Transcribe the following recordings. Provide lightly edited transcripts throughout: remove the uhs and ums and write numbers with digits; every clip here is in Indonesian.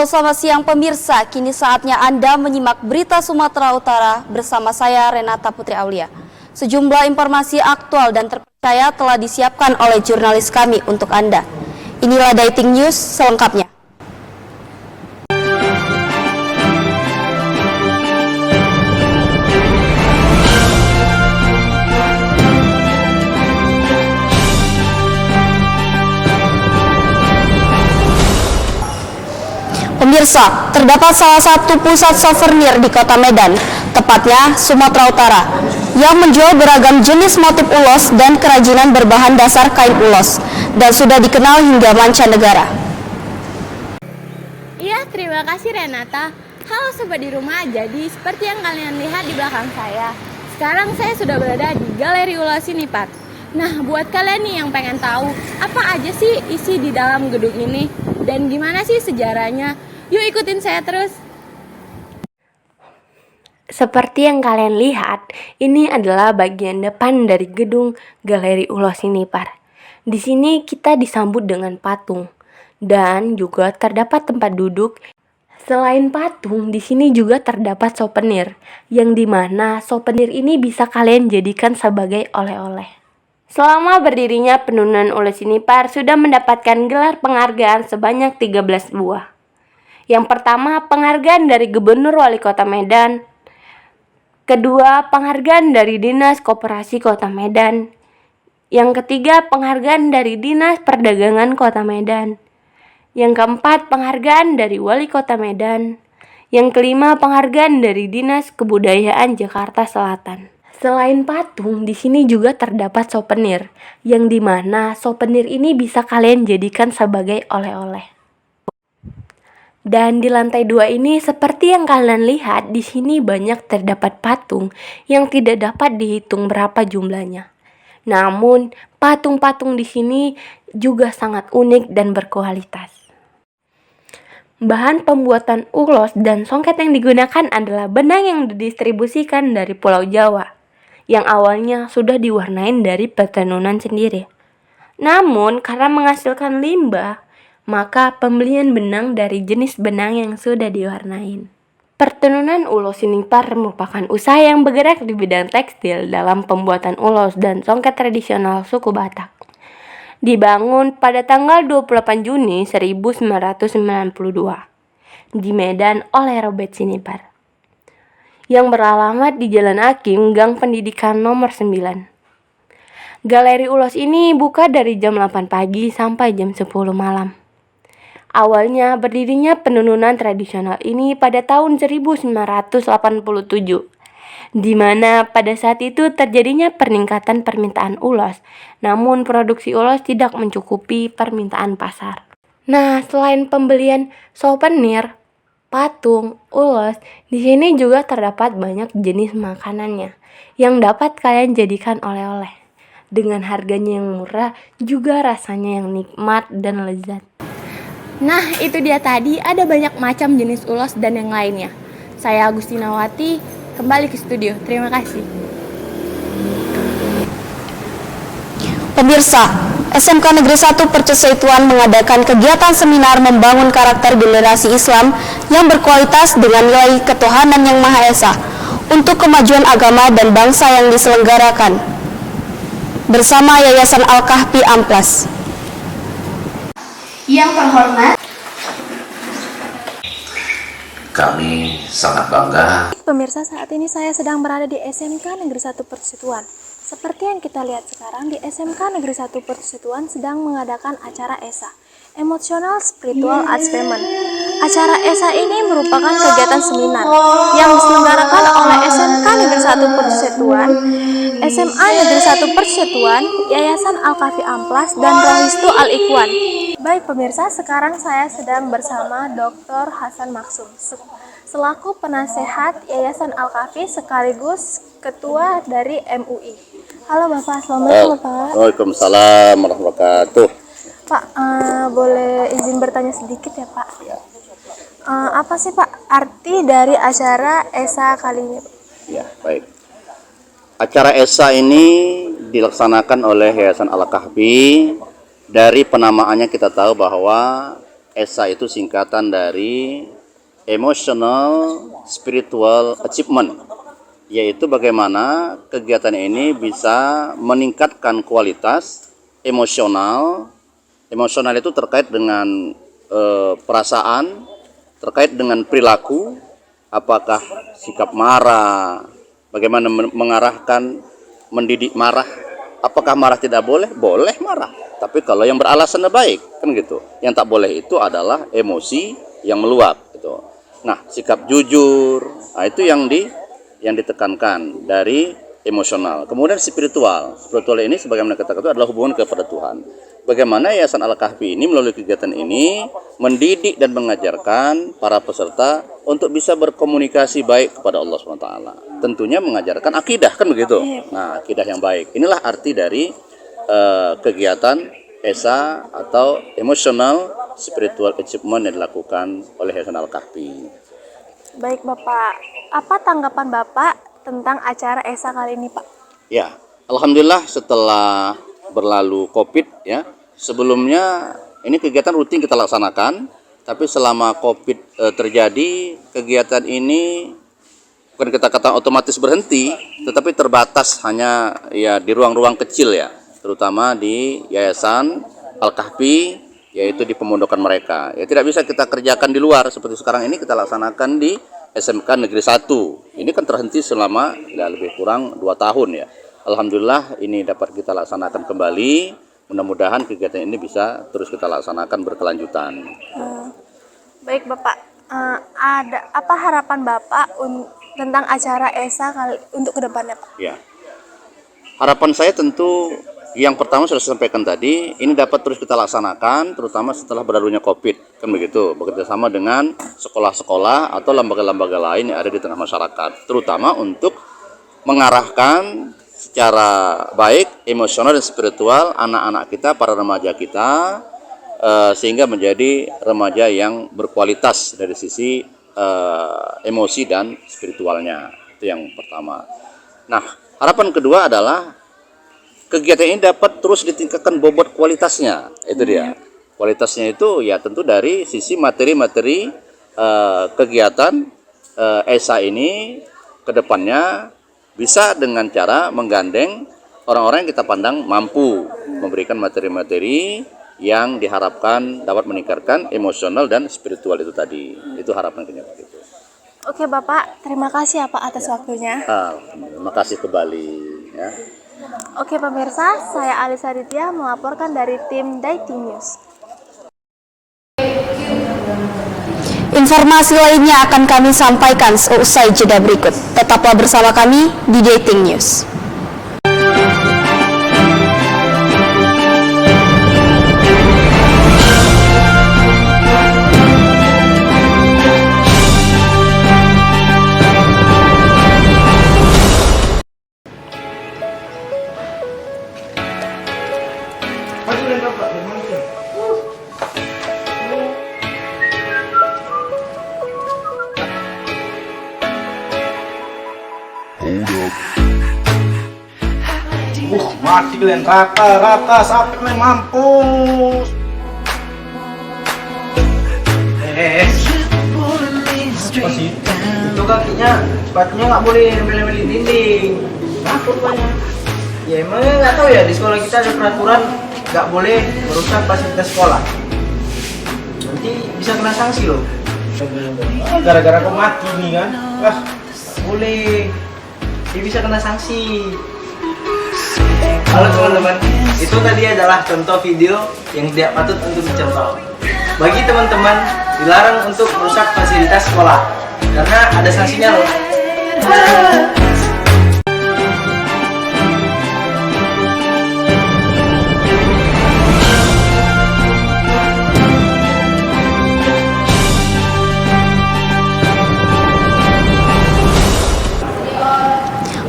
Halo, selamat siang pemirsa. Kini saatnya Anda menyimak berita Sumatera Utara bersama saya Renata Putri Aulia. Sejumlah informasi aktual dan terpercaya telah disiapkan oleh jurnalis kami untuk Anda. Inilah Dating News selengkapnya. Pemirsa, terdapat salah satu pusat souvenir di kota Medan, tepatnya Sumatera Utara, yang menjual beragam jenis motif ulos dan kerajinan berbahan dasar kain ulos, dan sudah dikenal hingga mancanegara. Iya, terima kasih Renata. Halo sobat di rumah, jadi seperti yang kalian lihat di belakang saya, sekarang saya sudah berada di Galeri Ulos ini, Pak. Nah, buat kalian nih yang pengen tahu apa aja sih isi di dalam gedung ini dan gimana sih sejarahnya, yuk ikutin saya terus. Seperti yang kalian lihat, ini adalah bagian depan dari gedung Galeri Ulos ini, Par. Di sini kita disambut dengan patung dan juga terdapat tempat duduk. Selain patung, di sini juga terdapat souvenir, yang dimana souvenir ini bisa kalian jadikan sebagai oleh-oleh. Selama berdirinya Penurunan Ulos ini, Par, sudah mendapatkan gelar penghargaan sebanyak 13 buah. Yang pertama, penghargaan dari Gubernur Wali Kota Medan. Kedua, penghargaan dari Dinas Koperasi Kota Medan. Yang ketiga, penghargaan dari Dinas Perdagangan Kota Medan. Yang keempat, penghargaan dari Wali Kota Medan. Yang kelima, penghargaan dari Dinas Kebudayaan Jakarta Selatan. Selain patung, di sini juga terdapat souvenir, yang dimana souvenir ini bisa kalian jadikan sebagai oleh-oleh. Dan di lantai 2 ini, seperti yang kalian lihat, di sini banyak terdapat patung yang tidak dapat dihitung berapa jumlahnya. Namun, patung-patung di sini juga sangat unik dan berkualitas. Bahan pembuatan ulos dan songket yang digunakan adalah benang yang didistribusikan dari Pulau Jawa, yang awalnya sudah diwarnain dari petenunan sendiri. Namun, karena menghasilkan limbah, maka pembelian benang dari jenis benang yang sudah diwarnain. Pertenunan ulos ini, Par, merupakan usaha yang bergerak di bidang tekstil dalam pembuatan ulos dan songket tradisional suku Batak. Dibangun pada tanggal 28 Juni 1992 di Medan oleh Robert Sinipar, yang beralamat di Jalan Hakim, Gang Pendidikan nomor 9. Galeri Ulos ini buka dari jam 8 pagi sampai jam 10 malam. Awalnya berdirinya penurunan tradisional ini pada tahun 1987, di mana pada saat itu terjadinya peningkatan permintaan ulos, namun produksi ulos tidak mencukupi permintaan pasar. Nah, selain pembelian souvenir, patung, ulos, di sini juga terdapat banyak jenis makanannya yang dapat kalian jadikan oleh-oleh. Dengan harganya yang murah, juga rasanya yang nikmat dan lezat. Nah, itu dia tadi, ada banyak macam jenis ulos dan yang lainnya. Saya Agustinawati, kembali ke studio. Terima kasih. Pemirsa, SMK Negeri 1 Percesetuan mengadakan kegiatan seminar membangun karakter generasi Islam yang berkualitas dengan nilai ketuhanan yang Maha Esa untuk kemajuan agama dan bangsa yang diselenggarakan bersama Yayasan Al-Kahfi Amplas. Yang terhormat, kami sangat bangga. Pemirsa, saat ini saya sedang berada di SMK Negeri 1 Percesetuan. Seperti yang kita lihat sekarang, di SMK Negeri 1 Percesetuan sedang mengadakan acara ESA, Emotional Spiritual Achievement. Acara ESA ini merupakan kegiatan seminar yang diselenggarakan oleh SMK Negeri 1 Percesetuan, SMA Negeri 1 Percesetuan, Yayasan Al-Kahfi Amplas, dan Rohistu Al-Ikhwan. Baik pemirsa, sekarang saya sedang bersama Dr. Hasan Maksum, selaku penasehat Yayasan Al-Kahfi sekaligus ketua dari MUI. Halo Bapak, assalamualaikum Pak. Waalaikumsalam warahmatullahi wabarakatuh. Pak, boleh izin bertanya sedikit ya Pak? Apa sih Pak arti dari acara ESA kali ini? Ya, baik. Acara ESA ini dilaksanakan oleh Yayasan Al-Kahfi. Dari penamaannya kita tahu bahwa ESA itu singkatan dari Emotional Spiritual Achievement, yaitu bagaimana kegiatan ini bisa meningkatkan kualitas emosional. Emosional itu terkait dengan perasaan, terkait dengan perilaku, apakah sikap marah, bagaimana mengarahkan, mendidik marah. Apakah marah tidak boleh? Boleh marah, tapi kalau yang beralasan baik, kan gitu. Yang tak boleh itu adalah emosi yang meluap, gitu. Nah, sikap jujur, nah itu yang ditekankan dari emosional. Kemudian spiritual. Spiritual ini sebagaimana kita katakan adalah hubungan kepada Tuhan. Bagaimana Yayasan Al-Kahfi ini melalui kegiatan ini mendidik dan mengajarkan para peserta untuk bisa berkomunikasi baik kepada Allah SWT. Tentunya mengajarkan akidah, kan begitu. Nah, akidah yang baik. Inilah arti dari kegiatan ESA atau Emotional Spiritual Achievement yang dilakukan oleh Yayasan Al-Kahfi. Baik Bapak, apa tanggapan Bapak tentang acara ESA kali ini Pak? Ya, alhamdulillah setelah berlalu COVID ya, sebelumnya ini kegiatan rutin kita laksanakan, tapi selama COVID terjadi, kegiatan ini bukan kita katakan otomatis berhenti, tetapi terbatas hanya ya di ruang-ruang kecil ya, terutama di Yayasan Al-Kahfi, yaitu di pemondokan mereka. Ya tidak bisa kita kerjakan di luar seperti sekarang ini kita laksanakan di SMK Negeri 1. Ini kan terhenti selama ya, lebih kurang 2 tahun ya. Alhamdulillah ini dapat kita laksanakan kembali. Mudah-mudahan kegiatan ini bisa terus kita laksanakan berkelanjutan. Baik Bapak, ada apa harapan Bapak tentang acara ESA untuk kedepannya Pak? Ya, harapan saya tentu yang pertama sudah saya sampaikan tadi, ini dapat terus kita laksanakan, terutama setelah berlalunya COVID, kan begitu, bekerja sama dengan sekolah-sekolah atau lembaga-lembaga lain yang ada di tengah masyarakat, terutama untuk mengarahkan secara baik, emosional dan spiritual anak-anak kita, para remaja kita, sehingga menjadi remaja yang berkualitas dari sisi emosi dan spiritualnya. Itu yang pertama. Nah, harapan kedua adalah kegiatan ini dapat terus ditingkatkan bobot kualitasnya. Itu dia. Kualitasnya itu ya tentu dari sisi materi-materi kegiatan ESA ini ke depannya bisa dengan cara menggandeng orang-orang yang kita pandang mampu memberikan materi-materi yang diharapkan dapat meningkatkan emosional dan spiritual itu tadi. Itu harapan kita begitu. Oke Bapak, terima kasih ya Pak atas waktunya. Terima kasih kembali ya. Oke pemirsa, saya Alisa Ditya melaporkan dari tim Dating News. Informasi lainnya akan kami sampaikan seusai jeda berikut. Tetaplah bersama kami di Dating News. Mati kalian rata sampai kalian mampus. Apa sih? Itu kakinya, sepatunya nggak boleh nempel-nempel di dinding. Kenapa rupanya? Ya emangnya nggak tahu ya, di sekolah kita ada peraturan nggak boleh merusak fasilitas sekolah. Nanti bisa kena sanksi loh. Gara-gara kau mati nih kan? Wah, boleh. Dia bisa kena sanksi. Halo teman-teman, itu tadi adalah contoh video yang tidak patut untuk dicontoh. Bagi teman-teman, dilarang untuk merusak fasilitas sekolah karena ada sanksinya loh.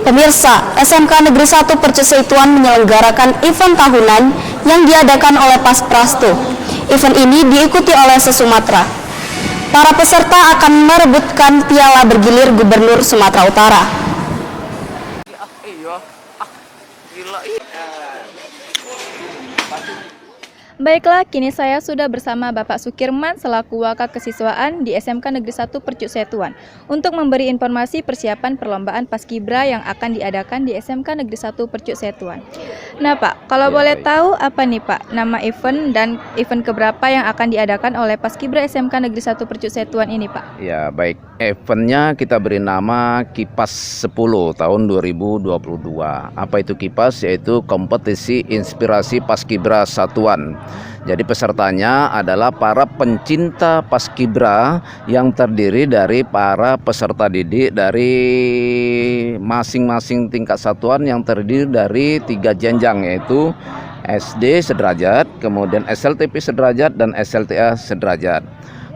Pemirsa, SMK Negeri 1 Percesetuan menyelenggarakan event tahunan yang diadakan oleh Pasprasto. Event ini diikuti oleh se-Sumatera. Para peserta akan merebutkan piala bergilir Gubernur Sumatera Utara. Baiklah, kini saya sudah bersama Bapak Sukirman selaku Wakil Kesiswaan di SMK Negeri 1 Percut Setuan untuk memberi informasi persiapan perlombaan Paskibra yang akan diadakan di SMK Negeri 1 Percut Setuan. Nah Pak, kalau boleh tahu apa nih Pak nama event dan event keberapa yang akan diadakan oleh Paskibra SMK Negeri 1 Percut Setuan ini Pak? Ya baik, eventnya kita beri nama Kipas 10 tahun 2022. Apa itu Kipas? Yaitu kompetisi inspirasi Paskibra Satuan. Jadi pesertanya adalah para pencinta Paskibra yang terdiri dari para peserta didik dari masing-masing tingkat satuan yang terdiri dari 3 jenjang, yaitu SD sederajat, kemudian SLTP sederajat, dan SLTA sederajat.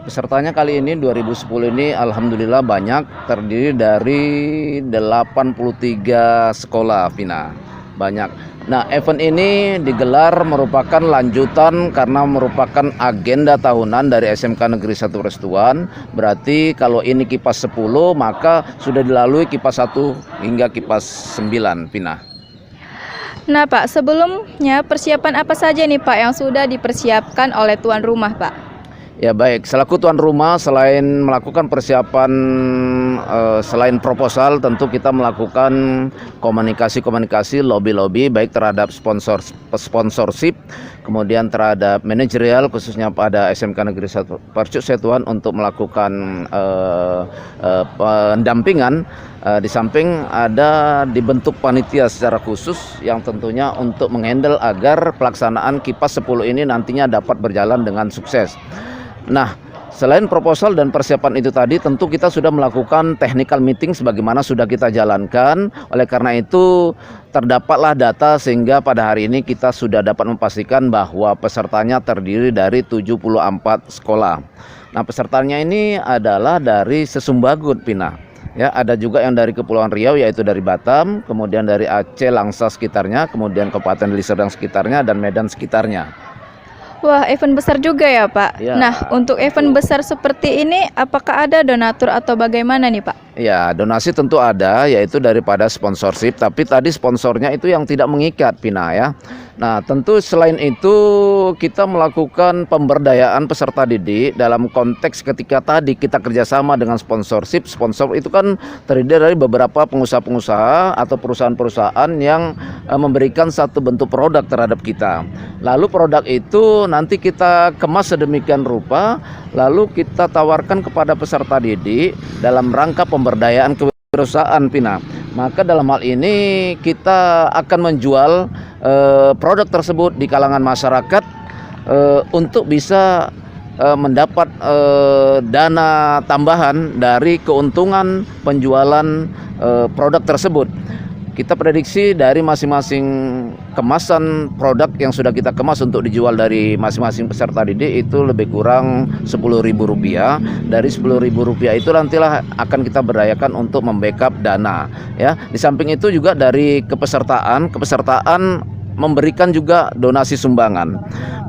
Pesertanya kali ini 2010 ini alhamdulillah banyak, terdiri dari 83 sekolah, Vina. Banyak. Nah, event ini digelar merupakan lanjutan karena merupakan agenda tahunan dari SMK Negeri 1 Persetuan. Berarti kalau ini Kipas 10, maka sudah dilalui Kipas 1 hingga Kipas 9, Vina. Nah Pak, sebelumnya persiapan apa saja nih Pak yang sudah dipersiapkan oleh tuan rumah Pak? Ya baik, selaku tuan rumah selain melakukan persiapan selain proposal, tentu kita melakukan komunikasi, lobby baik terhadap sponsorship, kemudian terhadap manajerial khususnya pada SMK Negeri 1 Percut Setuan untuk melakukan pendampingan. Di samping ada dibentuk panitia secara khusus yang tentunya untuk menghandle agar pelaksanaan Kipas 10 ini nantinya dapat berjalan dengan sukses. Nah, selain proposal dan persiapan itu tadi, tentu kita sudah melakukan technical meeting sebagaimana sudah kita jalankan. Oleh karena itu, terdapatlah data sehingga pada hari ini kita sudah dapat memastikan bahwa pesertanya terdiri dari 74 sekolah. Nah, pesertanya ini adalah dari Sesumbagut, Pina. Ya, ada juga yang dari Kepulauan Riau yaitu dari Batam, kemudian dari Aceh, Langsa sekitarnya, kemudian Kabupaten Deli Serdang sekitarnya, dan Medan sekitarnya. Wah, event besar juga ya Pak. Ya, nah, untuk event besar seperti ini, apakah ada donatur atau bagaimana nih Pak? Ya, donasi tentu ada, yaitu daripada sponsorship, tapi tadi sponsornya itu yang tidak mengikat, Pina ya. Nah, tentu selain itu kita melakukan pemberdayaan peserta didik dalam konteks ketika tadi kita kerjasama dengan sponsorship. Sponsor itu kan terdiri dari beberapa pengusaha-pengusaha atau perusahaan-perusahaan yang memberikan satu bentuk produk terhadap kita. Lalu produk itu nanti kita kemas sedemikian rupa, lalu kita tawarkan kepada peserta didik dalam rangka pemberdayaan kewirausahaan, Pina. Maka dalam hal ini kita akan menjual produk tersebut di kalangan masyarakat untuk bisa mendapat dana tambahan dari keuntungan penjualan produk tersebut. Kita prediksi dari masing-masing kemasan produk yang sudah kita kemas untuk dijual dari masing-masing peserta didik itu lebih kurang Rp10.000. Dari Rp10.000 itu nantilah akan kita berdayakan untuk membackup dana. Ya, di samping itu juga dari kepesertaan memberikan juga donasi sumbangan.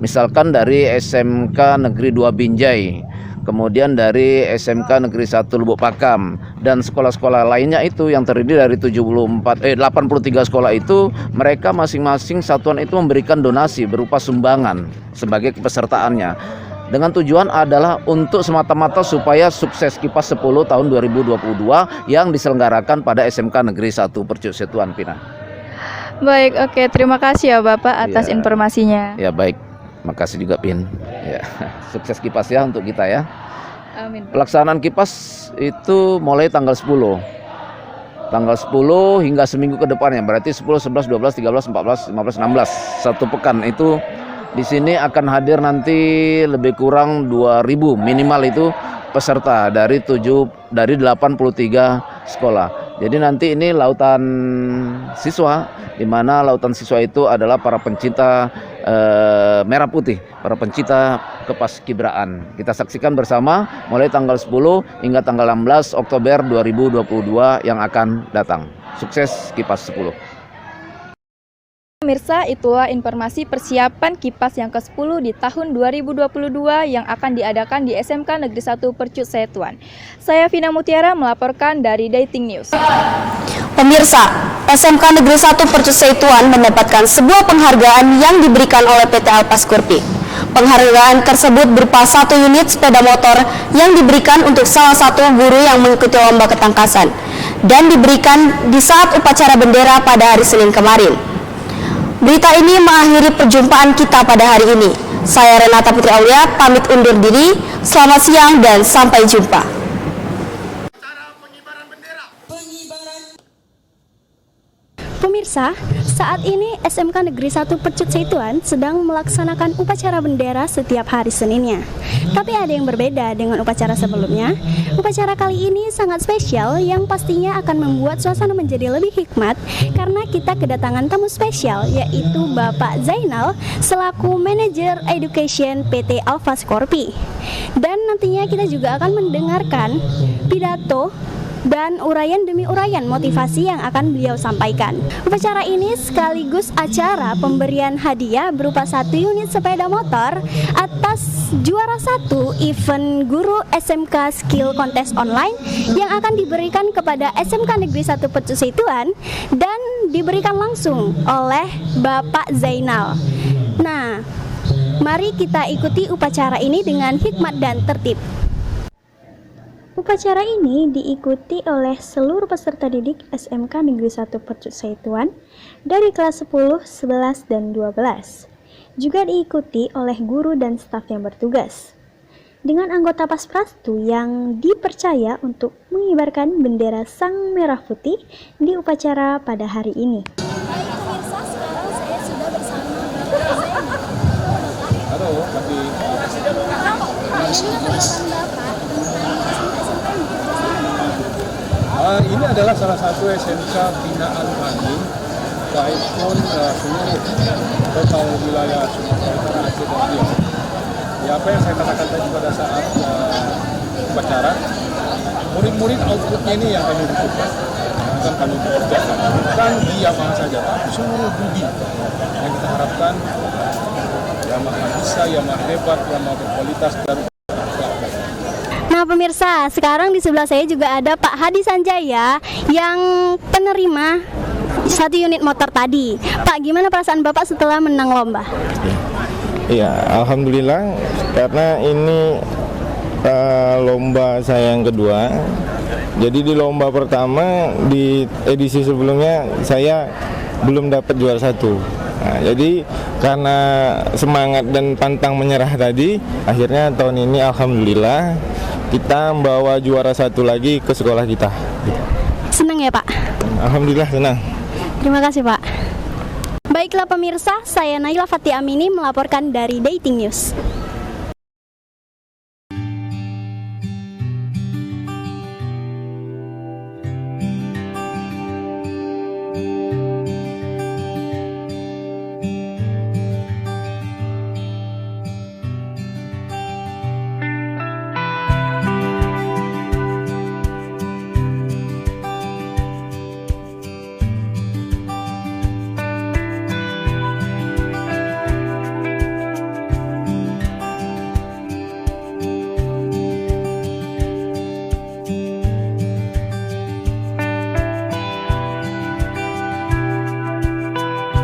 Misalkan dari SMK Negeri 2 Binjai, kemudian dari SMK Negeri 1 Lubuk Pakam, dan sekolah-sekolah lainnya itu yang terdiri dari 83 sekolah itu, mereka masing-masing satuan itu memberikan donasi berupa sumbangan sebagai kepesertaannya. Dengan tujuan adalah untuk semata-mata supaya sukses Kipas 10 tahun 2022 yang diselenggarakan pada SMK Negeri 1 Percut Setuan, Pina. Baik, oke, terima kasih ya Bapak atas informasinya. Ya baik, makasih juga Pin. Ya, sukses Kipas ya untuk kita ya. Amin. Pelaksanaan Kipas itu mulai tanggal 10. Tanggal 10 hingga seminggu ke depannya, berarti 10, 11, 12, 13, 14, 15, 16. Satu pekan itu di sini akan hadir nanti lebih kurang 2.000 minimal itu peserta dari 83 sekolah. Jadi nanti ini lautan siswa, di mana lautan siswa itu adalah para pencinta merah putih, para pencinta kepaskibraan. Kita saksikan bersama mulai tanggal 10 hingga tanggal 16 Oktober 2022 yang akan datang. Sukses Kipas 10. Pemirsa, itulah informasi persiapan Kipas yang ke-10 di tahun 2022 yang akan diadakan di SMK Negeri 1 Percut Setuan. Saya Vina Mutiara melaporkan dari Dating News. Pemirsa, SMK Negeri 1 Percut Setuan mendapatkan sebuah penghargaan yang diberikan oleh PT Alpas Kurpi. Penghargaan tersebut berupa 1 unit sepeda motor yang diberikan untuk salah satu guru yang mengikuti lomba ketangkasan dan diberikan di saat upacara bendera pada hari Senin kemarin. Berita ini mengakhiri perjumpaan kita pada hari ini. Saya Renata Putri Aulia pamit undur diri. Selamat siang dan sampai jumpa. Pemirsa, saat ini SMK Negeri 1 Percut Seituan sedang melaksanakan upacara bendera setiap hari Seninnya. Tapi ada yang berbeda dengan upacara sebelumnya. Upacara kali ini sangat spesial yang pastinya akan membuat suasana menjadi lebih hikmat karena kita kedatangan tamu spesial yaitu Bapak Zainal selaku Manajer Education PT Alpha Scorpi. Dan nantinya kita juga akan mendengarkan pidato dan uraian demi uraian motivasi yang akan beliau sampaikan. Upacara ini sekaligus acara pemberian hadiah berupa 1 unit sepeda motor atas juara 1 event guru SMK Skill Contest Online yang akan diberikan kepada SMK Negeri 1 Percut Seituan dan diberikan langsung oleh Bapak Zainal. Nah, mari kita ikuti upacara ini dengan hikmat dan tertib. Upacara ini diikuti oleh seluruh peserta didik SMK Negeri 1 Percut Seituan dari kelas 10, 11, dan 12. Juga diikuti oleh guru dan staf yang bertugas. Dengan anggota Pasprastu yang dipercaya untuk mengibarkan bendera Sang Merah Putih di upacara pada hari ini. Baik pemirsa, sekarang saya sudah bersama Bapak Zainal. Halo, ini adalah salah satu SMK binaan kami, baik pun seluruh total wilayah Sumatera Utara, Aceh, dan Riau. Ya, apa yang saya katakan tadi pada saat upacara, murid-murid outputnya ini yang kami butuhkan, bukan kami bekerjakan, bukan di Yamaha saja, tapi seluruh budi yang kita harapkan Yamaha bisa, Yamaha hebat, Yamaha berkualitas dan. Nah pemirsa, sekarang di sebelah saya juga ada Pak Hadi Sanjaya yang penerima 1 unit motor tadi. Pak, gimana perasaan Bapak setelah menang lomba? Iya, alhamdulillah karena ini lomba saya yang kedua. Jadi di lomba pertama di edisi sebelumnya saya belum dapat juara 1. Nah, jadi karena semangat dan pantang menyerah tadi, akhirnya tahun ini alhamdulillah kita membawa juara 1 lagi ke sekolah kita. Senang ya Pak? Alhamdulillah senang. Terima kasih Pak. Baiklah pemirsa, saya Naila Fatia Amini melaporkan dari Dating News.